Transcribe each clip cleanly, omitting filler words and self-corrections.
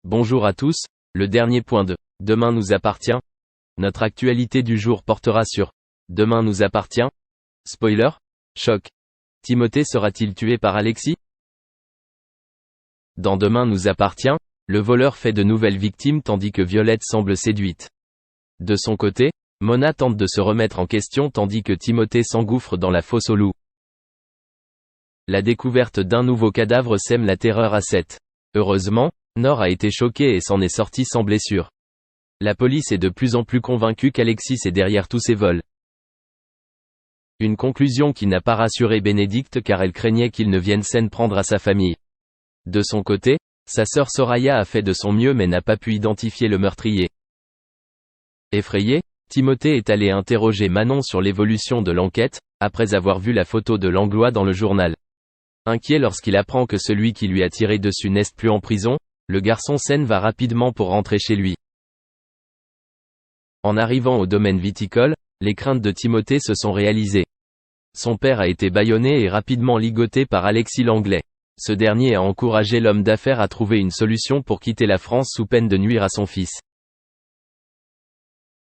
Bonjour à tous, le dernier point de « Demain nous appartient ». Notre actualité du jour portera sur « Demain nous appartient ». Spoiler ? Choc. Timothée sera-t-il tué par Alexis ? Dans Demain nous appartient, le voleur fait de nouvelles victimes tandis que Violette semble séduite. De son côté, Mona tente de se remettre en question tandis que Timothée s'engouffre dans la fosse aux loups. La découverte d'un nouveau cadavre sème la terreur à Seth. Heureusement, Nor a été choqué et s'en est sorti sans blessure. La police est de plus en plus convaincue qu'Alexis est derrière tous ces vols. Une conclusion qui n'a pas rassuré Bénédicte car elle craignait qu'il ne vienne s'en prendre à sa famille. De son côté, sa sœur Soraya a fait de son mieux mais n'a pas pu identifier le meurtrier. Effrayé, Timothée est allé interroger Manon sur l'évolution de l'enquête, après avoir vu la photo de Langlois dans le journal. Inquiet lorsqu'il apprend que celui qui lui a tiré dessus n'est plus en prison, le garçon s'en va rapidement pour rentrer chez lui. En arrivant au domaine viticole, les craintes de Timothée se sont réalisées. Son père a été bâillonné et rapidement ligoté par Alexis Langlais. Ce dernier a encouragé l'homme d'affaires à trouver une solution pour quitter la France sous peine de nuire à son fils.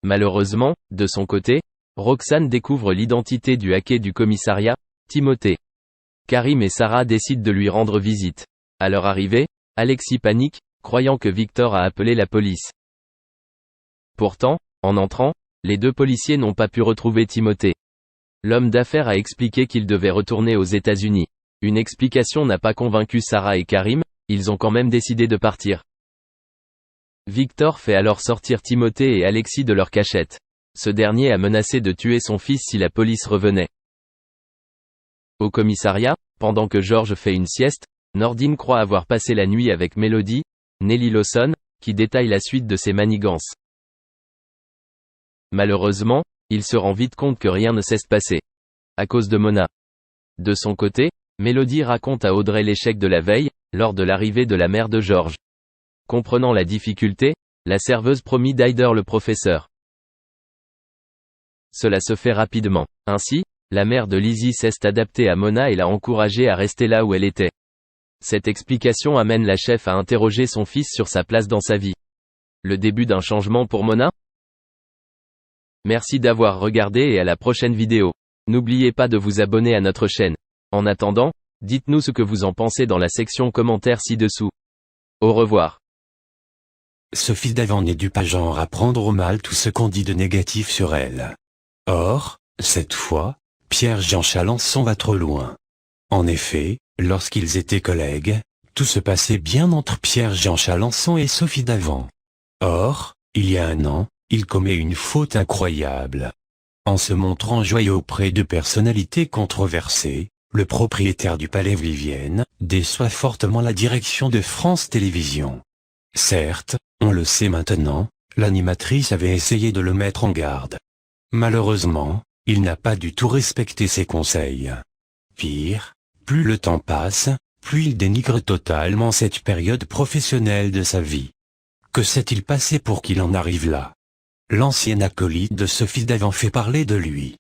Malheureusement, de son côté, Roxane découvre l'identité du hacké du commissariat, Timothée. Karim et Sarah décident de lui rendre visite. À leur arrivée, Alexis panique, croyant que Victor a appelé la police. Pourtant, en entrant, les deux policiers n'ont pas pu retrouver Timothée. L'homme d'affaires a expliqué qu'il devait retourner aux États-Unis. Une explication n'a pas convaincu Sarah et Karim, ils ont quand même décidé de partir. Victor fait alors sortir Timothée et Alexis de leur cachette. Ce dernier a menacé de tuer son fils si la police revenait. Au commissariat, pendant que Georges fait une sieste, Nordine croit avoir passé la nuit avec Mélodie, Nelly Lawson, qui détaille la suite de ses manigances. Malheureusement, il se rend vite compte que rien ne cesse passer. À cause de Mona. De son côté, Mélodie raconte à Audrey l'échec de la veille, lors de l'arrivée de la mère de Georges. Comprenant la difficulté, la serveuse promit d'aider le professeur. Cela se fait rapidement. Ainsi, la mère de Lizzie s'est adaptée à Mona et l'a encouragée à rester là où elle était. Cette explication amène la chef à interroger son fils sur sa place dans sa vie. Le début d'un changement pour Mona ? Merci d'avoir regardé et à la prochaine vidéo. N'oubliez pas de vous abonner à notre chaîne. En attendant, dites-nous ce que vous en pensez dans la section commentaires ci-dessous. Au revoir. Sophie Davant n'est du pas genre à prendre au mal tout ce qu'on dit de négatif sur elle. Or, cette fois, Pierre-Jean Chalençon va trop loin. En effet, lorsqu'ils étaient collègues, tout se passait bien entre Pierre-Jean Chalençon et Sophie Davant. Or, il y a un an, il commet une faute incroyable. En se montrant joyeux auprès de personnalités controversées, le propriétaire du Palais Vivienne déçoit fortement la direction de France Télévisions. Certes, on le sait maintenant, l'animatrice avait essayé de le mettre en garde. Malheureusement, il n'a pas du tout respecté ses conseils. Pire, plus le temps passe, plus il dénigre totalement cette période professionnelle de sa vie. Que s'est-il passé pour qu'il en arrive là ? L'ancien acolyte de Sophie Davant fait parler de lui.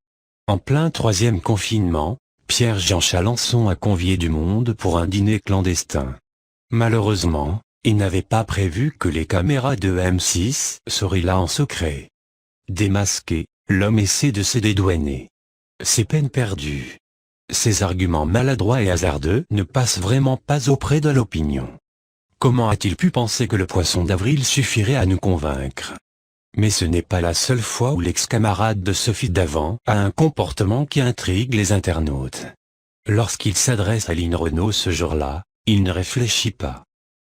En plein troisième confinement, Pierre-Jean Chalençon a convié du monde pour un dîner clandestin. Malheureusement, il n'avait pas prévu que les caméras de M6 seraient là en secret. Démasqué, l'homme essaie de se dédouaner. C'est peine perdue. Ses arguments maladroits et hasardeux ne passent vraiment pas auprès de l'opinion. Comment a-t-il pu penser que le poisson d'avril suffirait à nous convaincre ? Mais ce n'est pas la seule fois où l'ex-camarade de Sophie Davant a un comportement qui intrigue les internautes. Lorsqu'il s'adresse à Lynn Renaud ce jour-là, il ne réfléchit pas.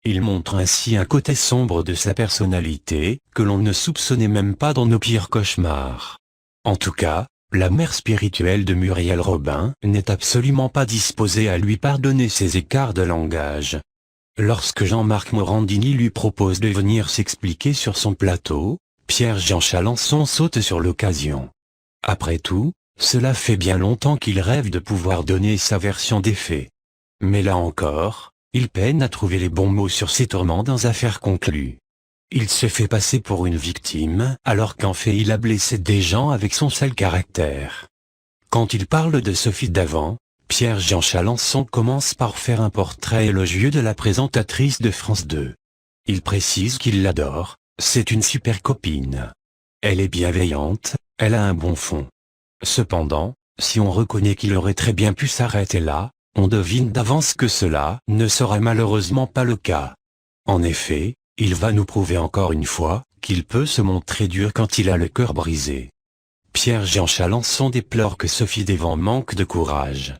Il montre ainsi un côté sombre de sa personnalité, que l'on ne soupçonnait même pas dans nos pires cauchemars. En tout cas, la mère spirituelle de Muriel Robin n'est absolument pas disposée à lui pardonner ses écarts de langage. Lorsque Jean-Marc Morandini lui propose de venir s'expliquer sur son plateau, Pierre-Jean Chalençon saute sur l'occasion. Après tout, cela fait bien longtemps qu'il rêve de pouvoir donner sa version des faits. Mais là encore, il peine à trouver les bons mots sur ses tourments dans affaires conclues. Il se fait passer pour une victime, alors qu'en fait il a blessé des gens avec son sale caractère. Quand il parle de Sophie Davant, Pierre-Jean Chalençon commence par faire un portrait élogieux de la présentatrice de France 2. Il précise qu'il l'adore, c'est une super copine. Elle est bienveillante, elle a un bon fond. Cependant, si on reconnaît qu'il aurait très bien pu s'arrêter là, on devine d'avance que cela ne sera malheureusement pas le cas. En effet, il va nous prouver encore une fois qu'il peut se montrer dur quand il a le cœur brisé. Pierre-Jean Chalençon déplore que Sophie Desvents manque de courage.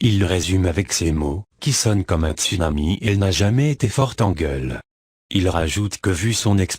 Il le résume avec ces mots, qui sonnent comme un tsunami: elle n'a jamais été forte en gueule. Il rajoute que vu son expérience,